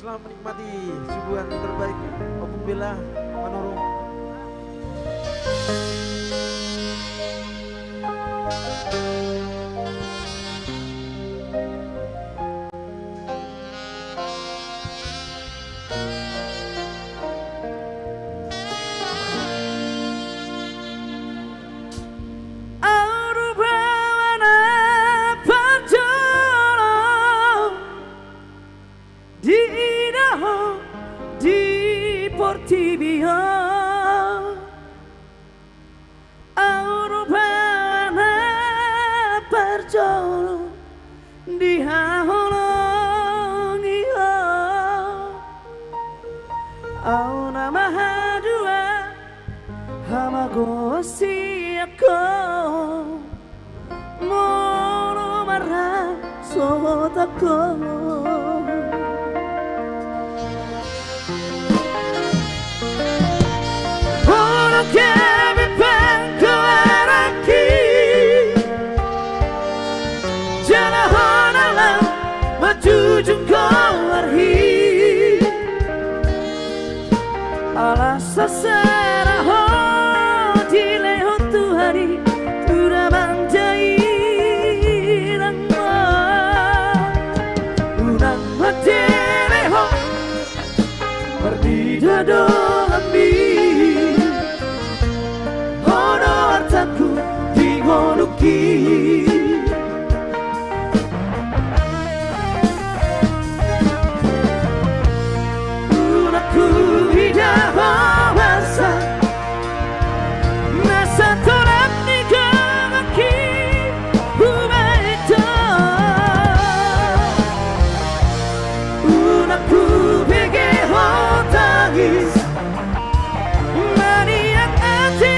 selamat menikmati suguhan terbaik Opung Bella Manurung. Portibio Aurubana perjolo di haolongi Auna mahadua hamagosi ako mono marah sotako che mi pengo era aquí jalan alam maju jungkar hi alas sasara ho di lehot tu hari tura manjai rangma unang matere ho perdida dolambi aku digonuki unaku hidup bahasa nasa tolak nikahki bubaita unaku bege hotagis maniak ati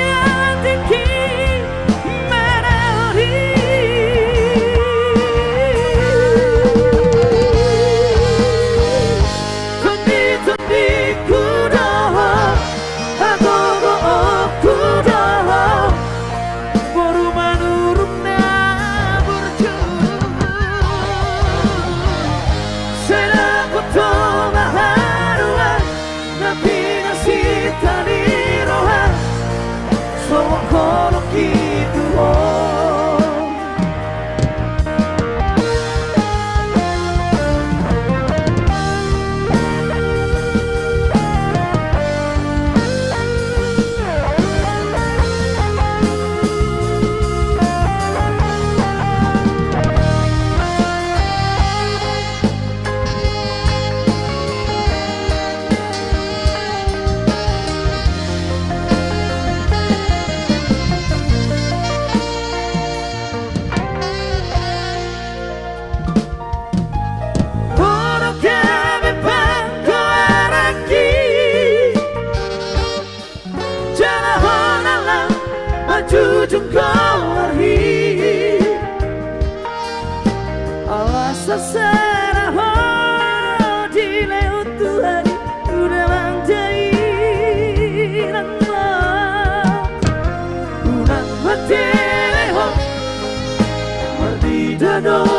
jujung kau hi alas sasara ho di lehut Tuhan udah manjai rangma unang matele ho merdida do